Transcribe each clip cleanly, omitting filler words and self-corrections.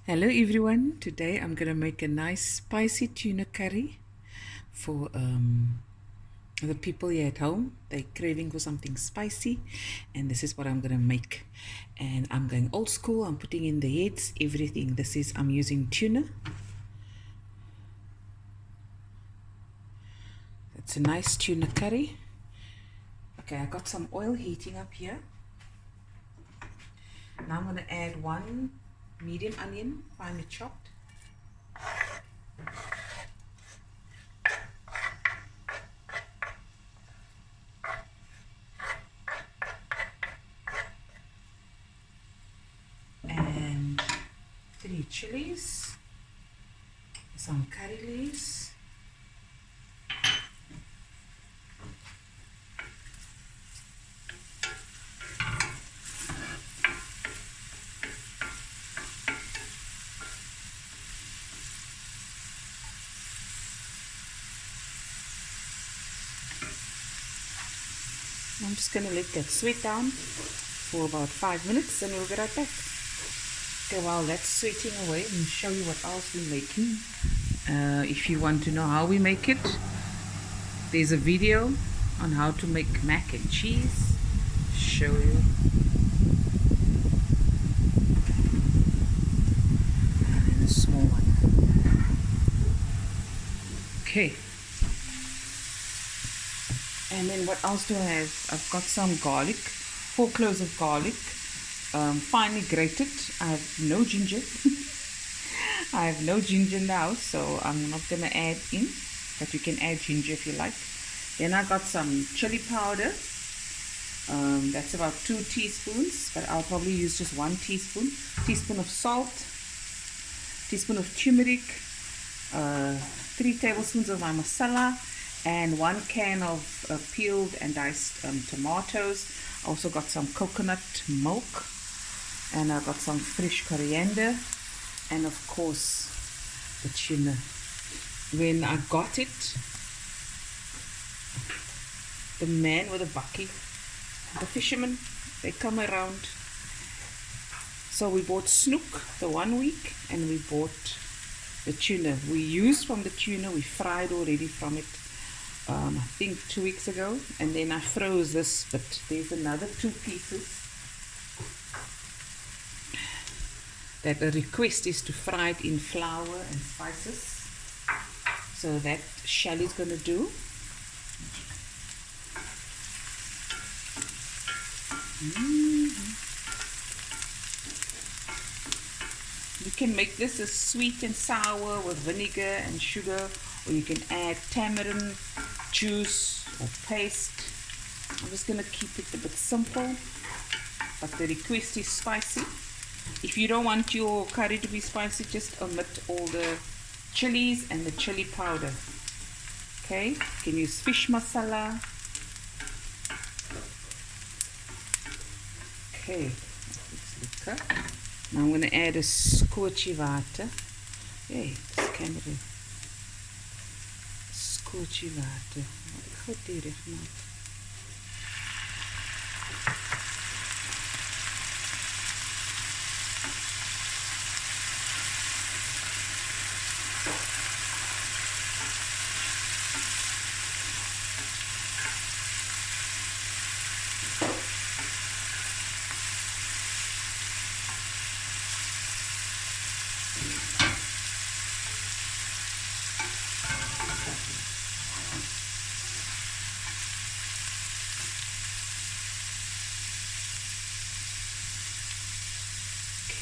Hello everyone, today I'm going to make a nice spicy tuna curry for the people here at home. They're craving for something spicy and this is what I'm going to make. And I'm going old school, I'm putting in the heads, everything. I'm using tuna. It's a nice tuna curry. Okay, I got some oil heating up here. Now I'm going to add one medium onion, finely chopped. And 3 chilies, some curry leaves, I'm just going to let that sweat down for about 5 minutes and we'll get right back. Okay, while that's sweating away, let me show you what else we're making. If you want to know how we make it, there's a video on how to make mac and cheese. Show you. And a small one. Okay. And then what else do I have? I've got some garlic, 4 cloves of garlic, finely grated. I have no ginger. I have no ginger in the house, so I'm not going to add in, but you can add ginger if you like. Then I got some chili powder. That's about 2 teaspoons, but I'll probably use just 1 teaspoon. Teaspoon of salt, teaspoon of turmeric, 3 tablespoons of my masala, and 1 can of peeled and diced tomatoes. Also got some coconut milk, and I got some fresh coriander, and of course the tuna. When I got it, the man with the bucket, the fishermen, they come around. So we bought snook the 1 week, and we bought the tuna. We used from the tuna, we fried already from it. I think 2 weeks ago, and then I froze this, but there's another 2 pieces that the request is to fry it in flour and spices, so that Shelly's going to do. You can make this as sweet and sour with vinegar and sugar, or you can add tamarind juice or paste. I'm just going to keep it a bit simple, but the request is spicy. If you don't want your curry to be spicy, just omit all the chilies and the chili powder. Okay, you can use fish masala. Okay, now I'm going to add a scorchy water. Hey, this camera. Scorchy water. Wat gaan dit maak?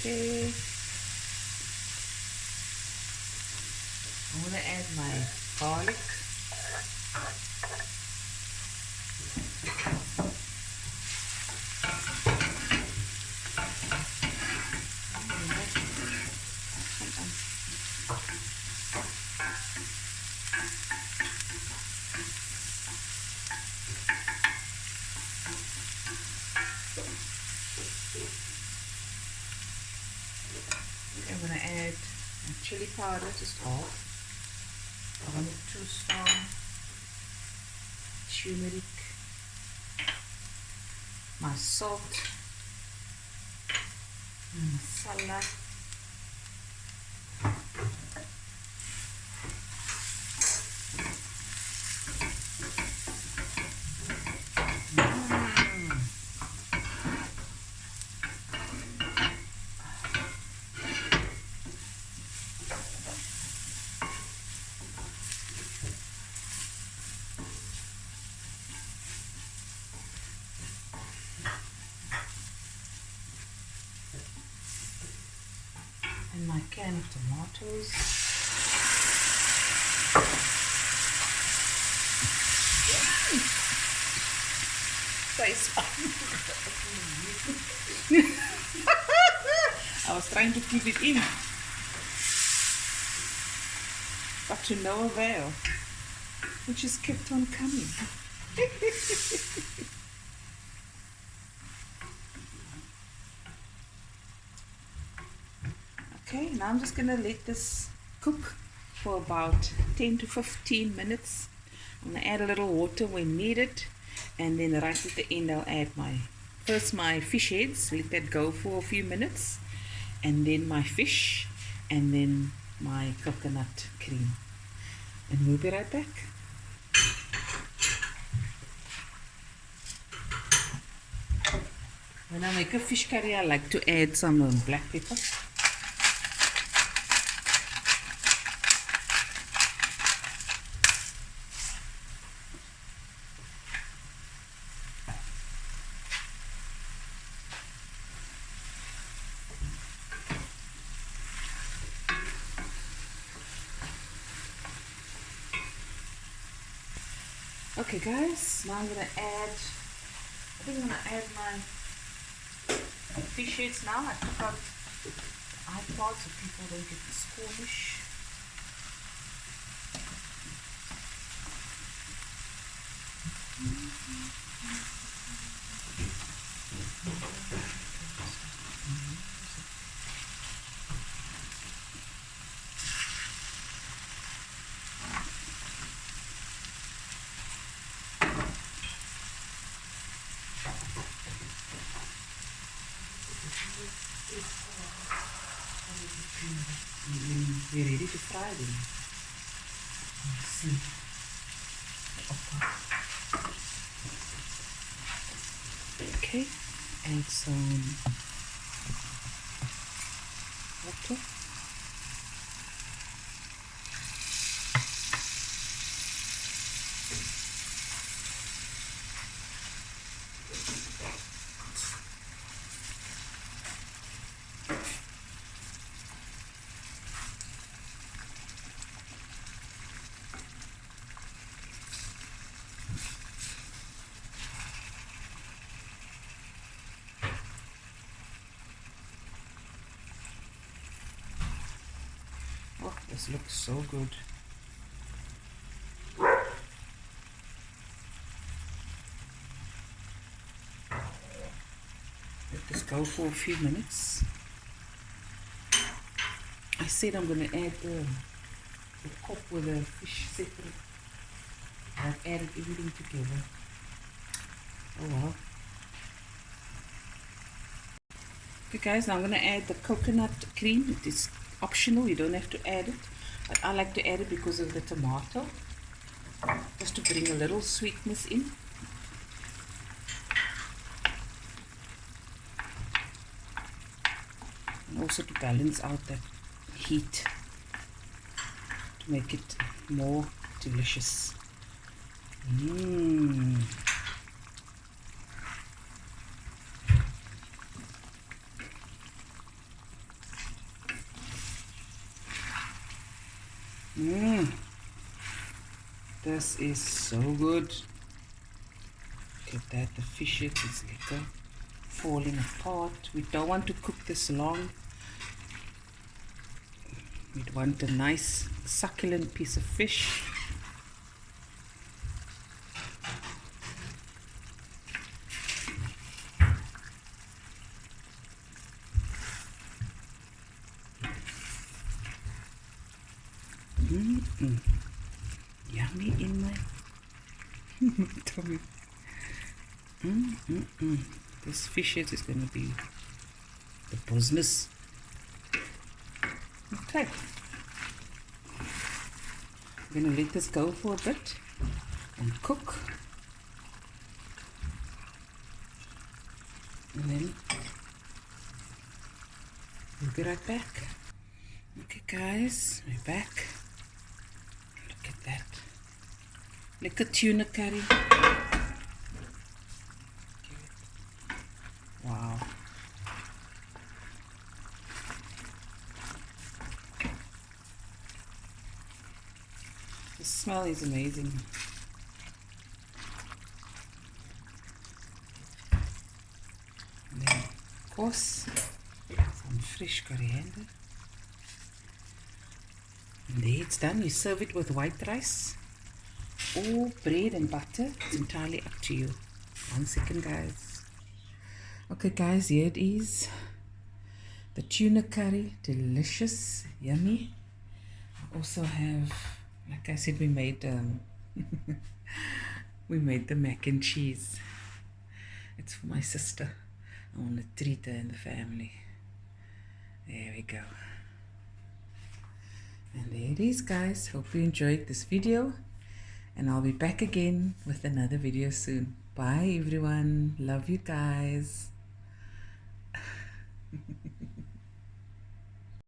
Okay, I'm going to add my garlic. I'm going to add my chili powder, just half, 1 or 2 spoon, turmeric, my salt, masala, And my can of tomatoes. I was trying to keep it in, but to no avail. It just kept on coming. Okay, now I'm just gonna let this cook for about 10 to 15 minutes. I'm gonna add a little water when needed, and then right at the end I'll add first my fish heads, let that go for a few minutes, and then my fish, and then my coconut cream. And we'll be right back. When I make a fish curry, I like to add some black pepper. Okay guys, now I'm going to add, I think I'm going to add my fish heads now. I took out the iPod so people don't get squeamish. We're ready to fry them. Let's see. Okay, add some water. Oh, this looks so good. Let this go for a few minutes. I said I'm going to add the cup with the fish separate. I've added everything together. Oh well. Okay guys, now I'm going to add the coconut cream. It is optional, you don't have to add it, but I like to add it because of the tomato, just to bring a little sweetness in. And also to balance out that heat, to make it more delicious. This is so good. Look at that, the fish head is like falling apart. We don't want to cook this long. We want a nice succulent piece of fish. Yummy in my tummy. This fish head is going to be the business. Okay. I'm going to let this go for a bit and cook. And then we'll be right back. Okay guys, we're back. Look at that. Like a tuna curry. Wow. The smell is amazing. And then, of course, some fresh coriander. And there it's done. You serve it with white rice or bread and butter. It's entirely up to you. 1 second, guys. Okay, guys, here it is. The tuna curry, delicious, yummy. I also have, like I said, we made the mac and cheese. It's for my sister. I want to treat her and the family. There we go. And there it is, guys. Hope you enjoyed this video, and I'll be back again with another video soon. Bye everyone. Love you guys.